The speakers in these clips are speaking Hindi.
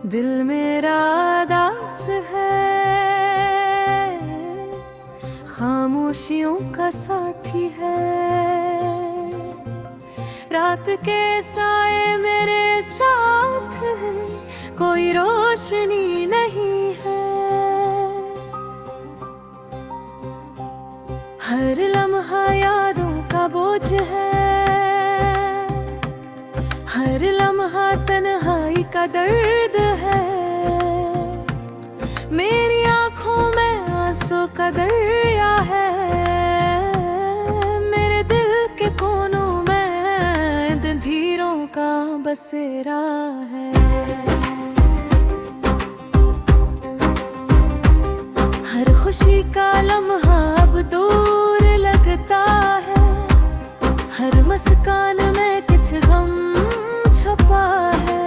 दिल मेरा दास है, खामोशियों का साथी है। रात के साए मेरे साथ हैं, कोई रोशनी नहीं है। हर लम्हा यादों का बोझ है, हर लम्हा तन्हाई का दर्द है। मेरी आंखों में आंसू का दरिया है, मेरे दिल के कोनों में अंधेरों का बसेरा है। हर खुशी का लम्हा अब दूर लगता है, हर मुस्कान में कुछ गम छुपा है।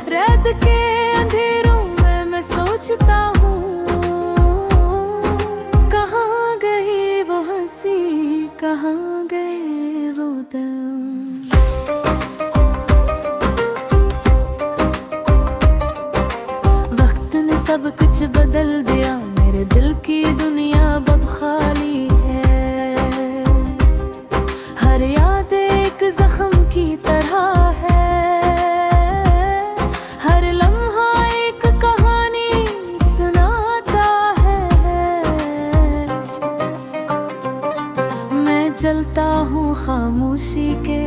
रात के अंधेरों में मैं सोचता हूँ, कहाँ गई वो हंसी, कहाँ गए वो दम। वक्त ने सब कुछ बदल दिया, मेरे दिल की दुनिया अब खाली है। हर याद एक जख्म की तरह है, हर लम्हा एक कहानी सुनाता है। मैं चलता हूँ खामोशी के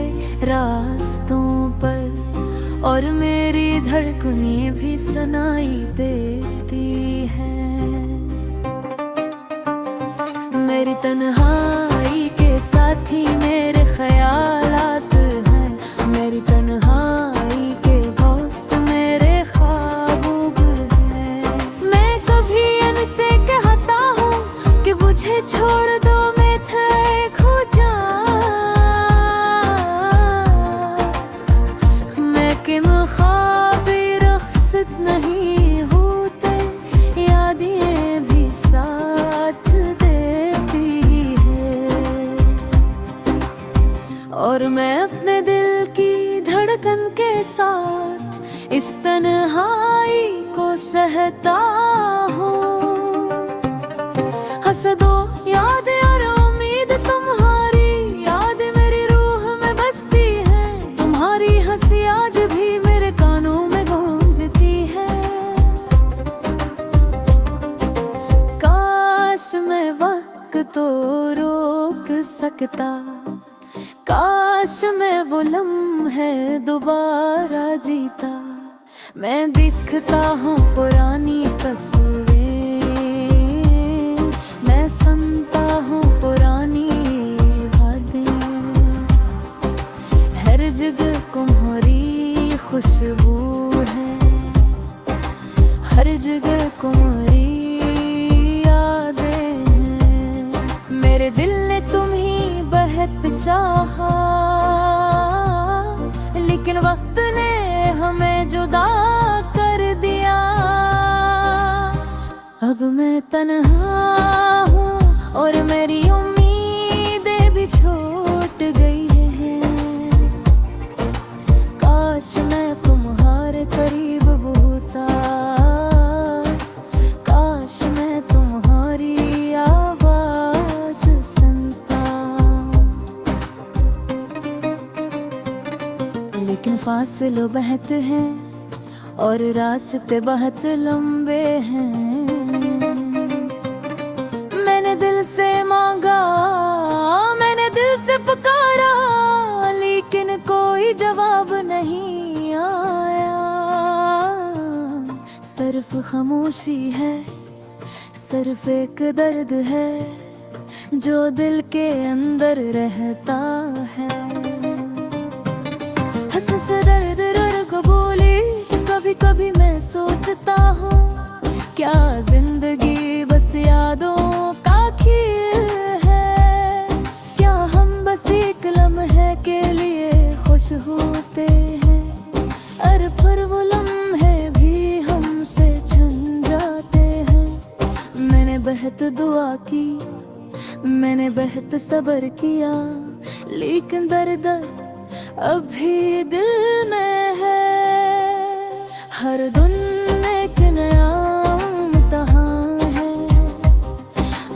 रास्तों पर, और मेरी धड़कनें भी सुनाई देती है। मेरी तन्हाई के साथी मेरे ख्यालात हैं, मेरी तन्हाई के दोस्त मेरे ख्वाब हैं। मैं कभी इनसे कहता हूँ कि मुझे छोड़ दो, मैं थे खो जाऊं। मैं के मुखाबिर रुखसत नहीं होते, यादें भी साथ देती है। और मैं अपने दिल की धड़कन के साथ इस तन्हाई को सहता हूँ। हंस दो याद और उम्मीद तुम्हारी, याद मेरी रूह में बसती है। तुम्हारी हंसी आज भी मेरे कानों में गूंजती है। काश मैं वक्त तो रोक सकता, काश मैं वो लम्हे दोबारा जीता। मैं दिखता हूँ पुरानी तस्वीर, मैं सुनता हूँ पुरानी बातें। हर जगह तुम्हारी खुशबू है, हर जगह तुम्हारी यादें हैं। मेरे दिल ने तुम्हीं बहुत चाहा, लेकिन वक्त ने हमें जुदा कर दिया। अब मैं तन्हा हूँ और मेरी उम्मीदें भी छूट गई हैं। काश मैं तुम्हारे करीब होता, काश मैं तुम्हारी आवाज सुनता। लेकिन फासले बहुत हैं और रास्ते बहुत लंबे हैं। मैंने दिल से मांगा, मैंने दिल से पुकारा, लेकिन कोई जवाब नहीं आया। सिर्फ खामोशी है, सिर्फ एक दर्द है जो दिल के अंदर रहता है। हंस से दर्द रुर को बोली, कभी कभी मैं सोचता हूँ, क्या जिंदगी बस यादों का खेल है। क्या हम बस एक लम्हे के लिए खुश होते हैं, और फिर वो लम्हे भी हमसे छिन जाते हैं। मैंने बहुत दुआ की, मैंने बहुत सब्र किया, लेकिन दर्द अभी दिल में है। हर दिन एक नया इम्तिहान है,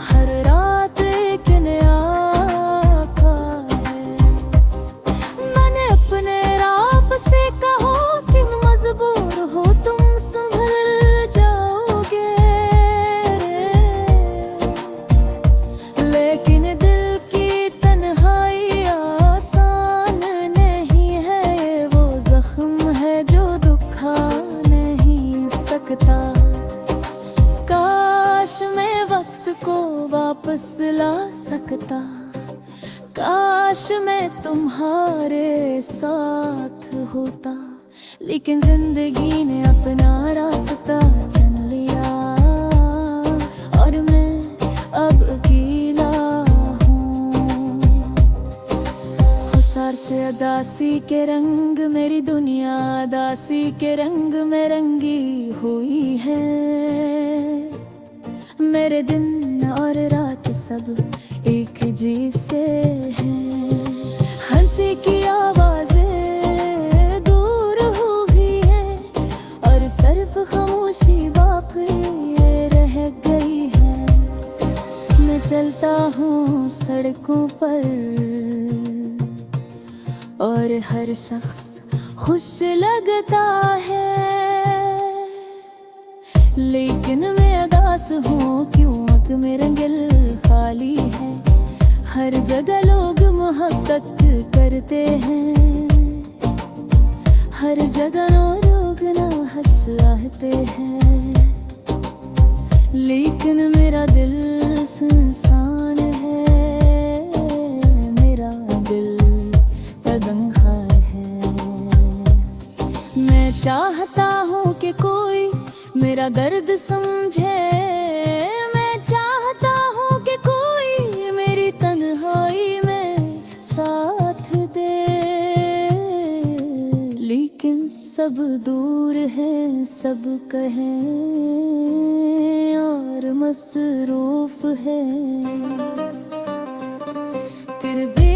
हर रात एक नया ख्वाहिश। मैंने अपने रब से कहो कि मजबूर हो तुम संभल जाओगे, लेकिन दिल की तन्हाई आसान नहीं है, ये वो जख्म है जो दुखा नहीं सकता। काश मैं वक्त को वापस ला सकता, काश मैं तुम्हारे साथ होता, लेकिन जिंदगी ने अपना रास्ता चुन लिया और मैं अब अकेला हूँ। हुसार से अदासी के रंग, मेरी दुनिया अदासी के रंग में रंगी हुई है। मेरे दिन और रात सब एक जैसे हैं, हंसी की आवाजें दूर हुई है और सिर्फ खामोशी बाकी रह गई है। मैं चलता हूँ सड़कों पर और हर शख्स खुश लगता है, लेकिन मैं उदास हूँ क्यों कि मेरा दिल खाली है। हर जगह लोग मोहब्बत करते हैं, हर जगह लोग ना हंसते हैं, लेकिन मेरा दिल सुनसान है, मेरा दिल तन्हा है। मैं चाहता हूँ कि कोई मेरा दर्द समझे, मैं चाहता हूँ कि कोई मेरी तन्हाई में साथ दे, लेकिन सब दूर है, सब कहें और मसरूफ है। फिर भी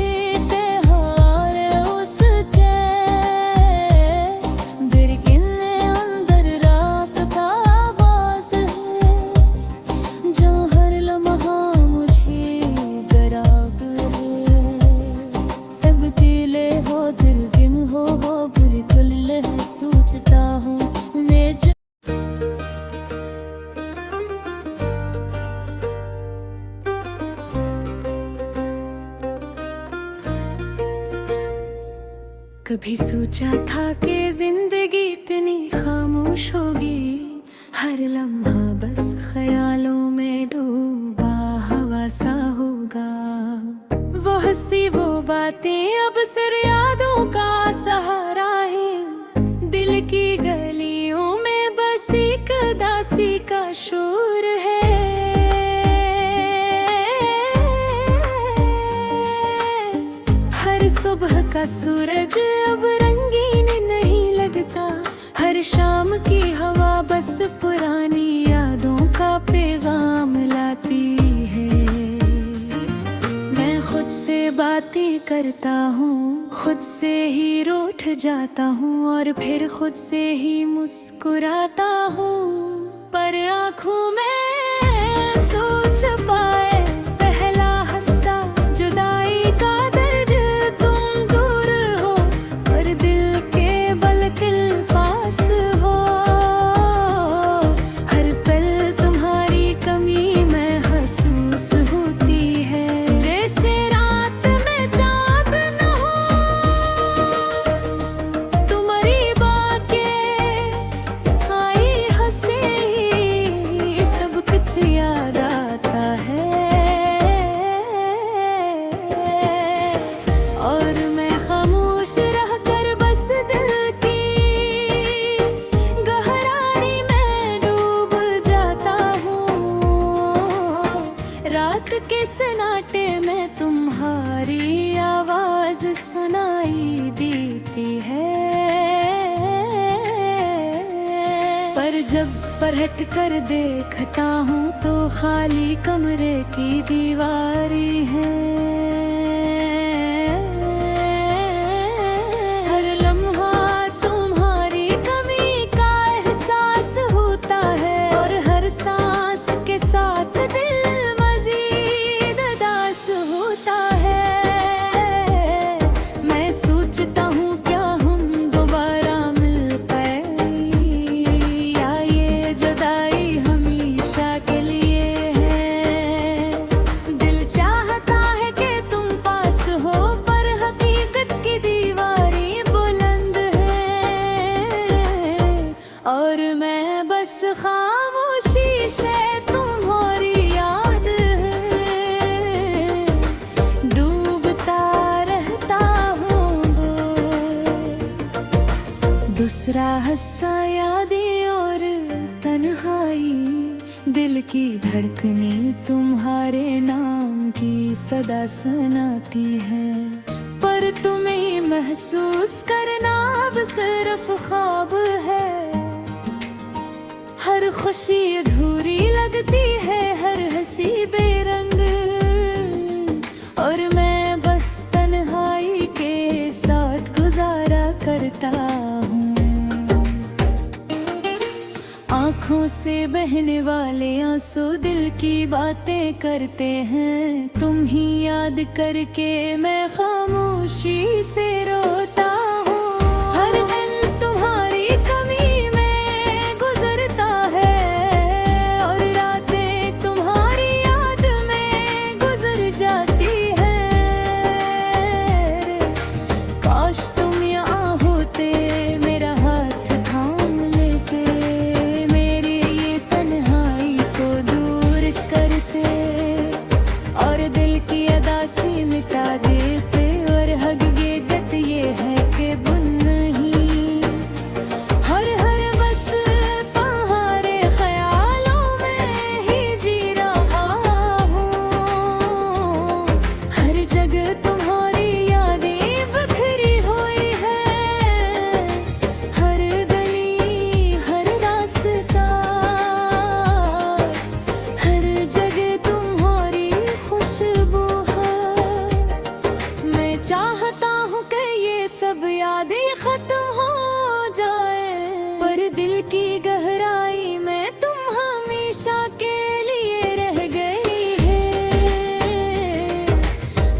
कभी सोचा था कि जिंदगी इतनी खामोश होगी, हर लम्हा बस ख्यालों में डूबा हवा सा होगा। वो हंसी वो बातें अब सिर्फ यादों का सहारा है, दिल की गलियों में बस एक दासी का शोर है। हर सुबह का सूरज अब रंगीन नहीं लगता, हर शाम की हवा बस पुरानी यादों का पैगाम लाती है। मैं खुद से बातें करता हूँ, खुद से ही रूठ जाता हूँ और फिर खुद से ही मुस्कुराता हूँ, पर आँखों में सोच पाए के सन्नाटे में तुम्हारी आवाज सुनाई देती है, पर जब पलट कर देखता हूँ तो खाली कमरे की दीवारी है। हर लम्हा तुम्हारी कमी का बस खामोशी से तुम्हारी याद है, डूबता रहता हूँ। दूसरा हिस्सा यादें और तन्हाई, दिल की धड़कने तुम्हारे नाम की सदा सुनाती है। पर तुम्हें महसूस करना अब सिर्फ ख्वाब है। हर खुशी अधूरी लगती है, हर हंसी बेरंग, और मैं बस तन्हाई के साथ गुजारा करता हूँ। आँखों से बहने वाले आंसू दिल की बातें करते हैं। तुम ही याद करके मैं खामोशी से रोता हूँ। हर दिन तुम्हारी कमी में गुजरता है, और रातें तुम्हारी याद में गुजर जाती है। काश तुम यहाँ होते, मेरा हाथ थाम लेते, मेरी ये तन्हाई को दूर करते, और दिल की अदासी मिटा देते। और हकीकत ये है कि बुन नहीं, हर हर बस तुम्हारे ख्यालों में ही जी रहा हूँ। हर जगह तुम्हारी यादें बिखरी हुई है, हर गली हर रास्ता, हर जगह तुम्हारी खुशबू है। मैं चाहता हूँ कि ये सब यादें खत्म हो जाए, पर दिल की गहराई में तुम हमेशा के लिए रह गई है।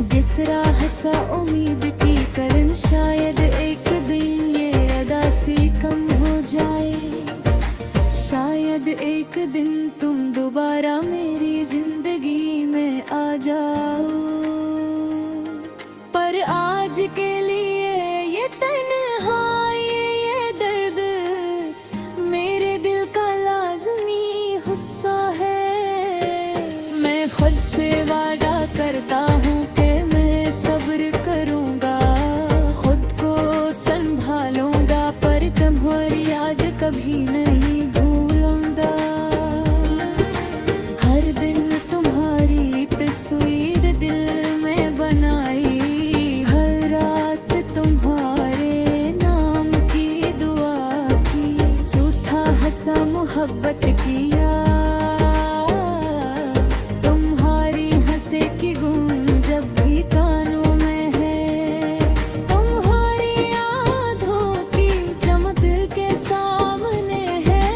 दूसरा हंसा उम्मीद की करन, शायद एक दिन ये अदासी कम हो जाए। शायद एक दिन तुम दोबारा मेरी जिंदगी में आ जाओ। पर आज के लिए ये तन्हाई, ये दर्द मेरे दिल का लाज़मी हिस्सा है। मैं खुद से वादा करता हूँ कि मैं सब्र करूँगा, खुद को संभालूंगा, पर तुम्हारी याद कभी नहीं भूलूंगा। हर दिन तुम्हारी तस्वीर दिल में बनाई, हर रात तुम्हारे नाम की दुआ की, झूठा हंसा मोहब्बत किया। तुम्हारी हंसे की गूंज जब भी कानों में है, तुम्हारी यादों की चमक के सामने है।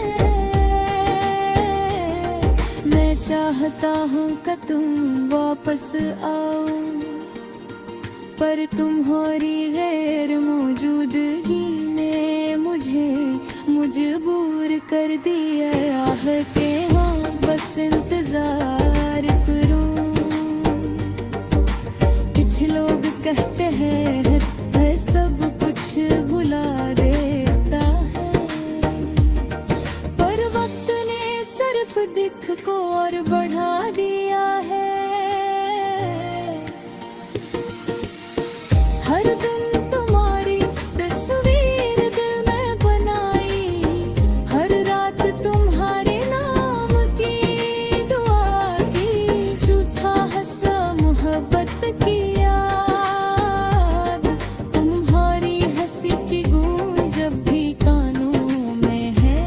मैं चाहता हूँ कि तुम वापस आओ, पर तुम्हारी गैर मौजूदगी ने मुझे मजबूर कर दिया है कि हाँ बस इंतजार करूं। कुछ लोग कहते हैं मैं सब कुछ भुला देता है, पर वक्त ने सिर्फ दिख को और बढ़ा दिया है। हर दिन तुम्हारी तस्वीर दिल में बनाई, हर रात तुम्हारे नाम की दुआ की, झूठा हंसा मोहब्बत की याद, तुम्हारी हंसी की गूंज जब भी कानों में है।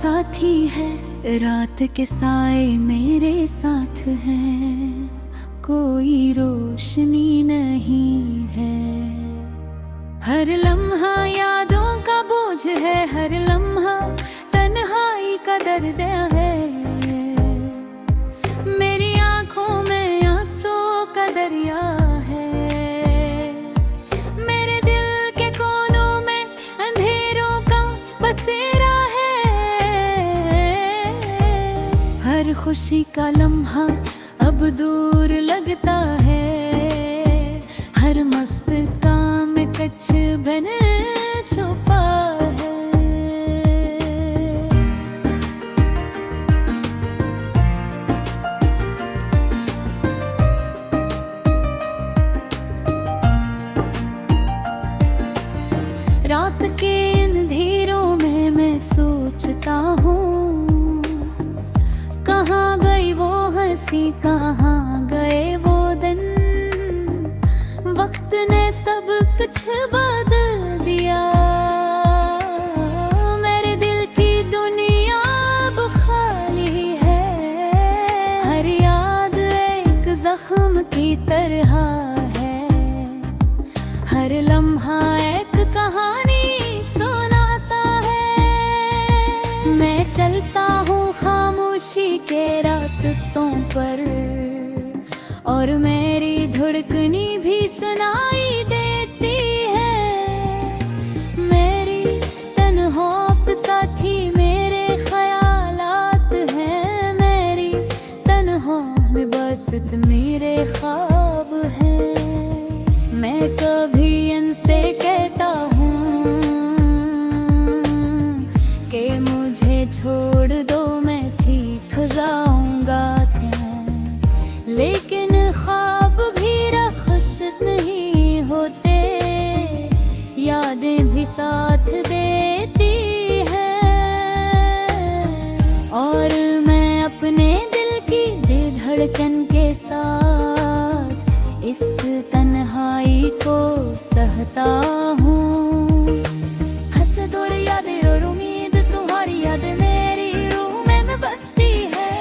साथी है, रात के साए मेरे साथ हैं, कोई रोशनी नहीं है। हर लम्हा यादों का बोझ है, हर लम्हा तन्हाई का दर्द है। मेरी आंखों में आंसू का दरिया है, मेरे दिल के कोनों में अंधेरों का बसेरा है। हर खुशी का लम्हा अब दूर लगता है, हर मस्त काम कच्छ बन छुपा है। रात के अंधेरों में मैं सोचता हूँ, कहाँ गई वो हंसी, कहाँ गए वो दिन। वक्त ने सब कुछ बदल दिया, मेरे दिल की दुनिया अब खाली है। हर याद एक जख्म की तरह है, हर लम्हा एक कहानी सुनाता है। मैं चलता हूँ खामोशी के रास्तों पर, और मेरी धड़कनी भी सुनाई देती है। मेरी तन्हाई पे साथी मेरे ख्यालात हैं, मेरी तन्हाई में बस मेरे ख्वाब हैं। मैं कभी इनसे कहता हूँ कि मुझे छोड़ दो, मैं ठीक हो जाऊंगा क्या, लेकिन ख्वाब भी रखसत नहीं होते, यादें भी साथ देती हैं। और मैं अपने दिल की धड़कन के साथ इस तन्हाई को सहता हूँ। हसद और यादें और उम्मीद, तुम्हारी याद मेरी रूह में बसती है।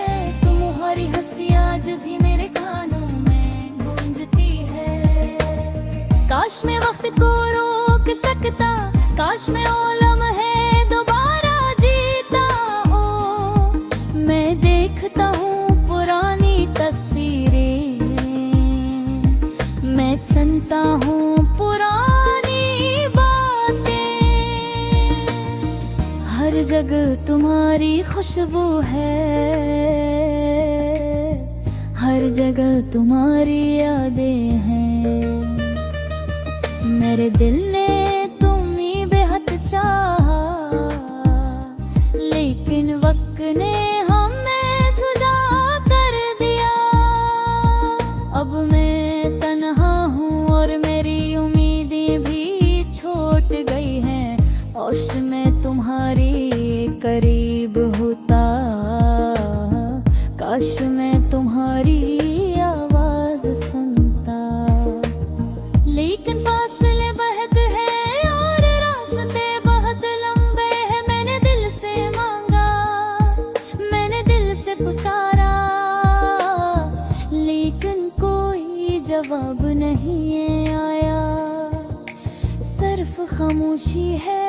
तुम्हारी हंसी आज भी मेरे कानों में गूंजती है। काश मैं वक्त को रोक सकता, काश मैं ओ लम्हे दोबारा जीता। ओ मैं देखता हूँ पुरानी तस्वीरें, मैं सुनता हूँ पुरानी बातें। हर जगह तुम्हारी खुशबू है, हर जगह तुम्हारी यादें हैं। मेरे दिल ने तुम्हें बेहद चाहा, लेकिन वक्त ने हमें जुदा कर दिया। अब मैं तन्हा हूँ और मेरी उम्मीदें भी छूट गई हैं। काश मैं तुम्हारी करीब होता, काश मैं तुम्हारी आवाज सुनता। लेकिन फासले बहुत हैं और रास्ते बहुत लंबे हैं। मैंने दिल से मांगा, मैंने दिल से पुकारा, लेकिन कोई जवाब नहीं आया। सिर्फ खामोशी है,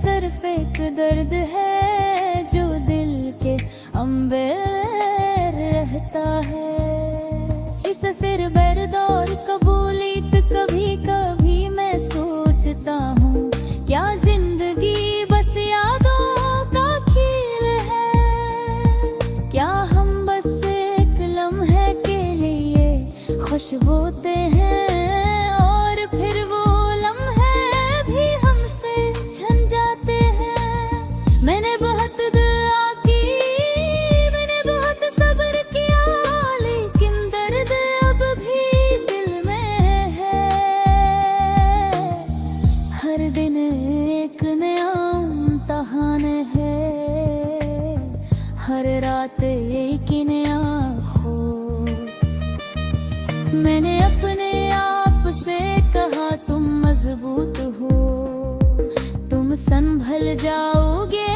सिर्फ एक दर्द है जो दिल के अंदर रहता है। इस सिर बरदौर कबूलियत, कभी कभी मैं सोचता हूँ, क्या जिंदगी बस यादों का खेल है। क्या हम बस एक लम्हे के लिए खुश होते हैं, और फिर वो लम्हे भी हमसे छन जाते हैं। मैंने बहुत दुआ की, मैंने बहुत सब्र किया, लेकिन दर्द अब भी दिल में है। हर दिन एक नया इम्तिहान है, हर रात एक नया खौफ। मैंने अपने आप से कहा तुम मजबूत हो, तुम संभल जाओगे।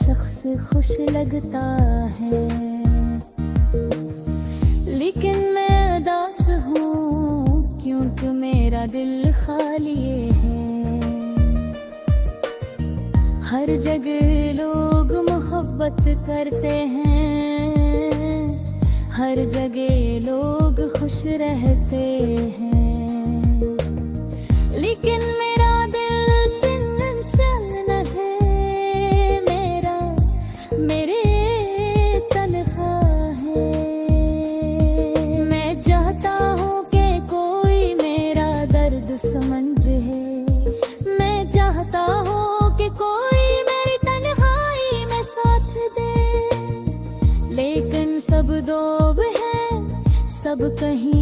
शख्स खुश लगता है, लेकिन मैं उदास हूँ क्योंकि मेरा दिल खाली है। हर जगह लोग मोहब्बत करते हैं, हर जगह लोग खुश रहते हैं, लेकिन मेरा दिल सिन्न है, मेरा मेरे तन्हा है। मैं चाहता हूँ कि कोई मेरा दर्द समझे, मैं चाहता हूँ कि कोई मेरी तन्हाई में साथ दे, लेकिन सब दोब है, सब कहीं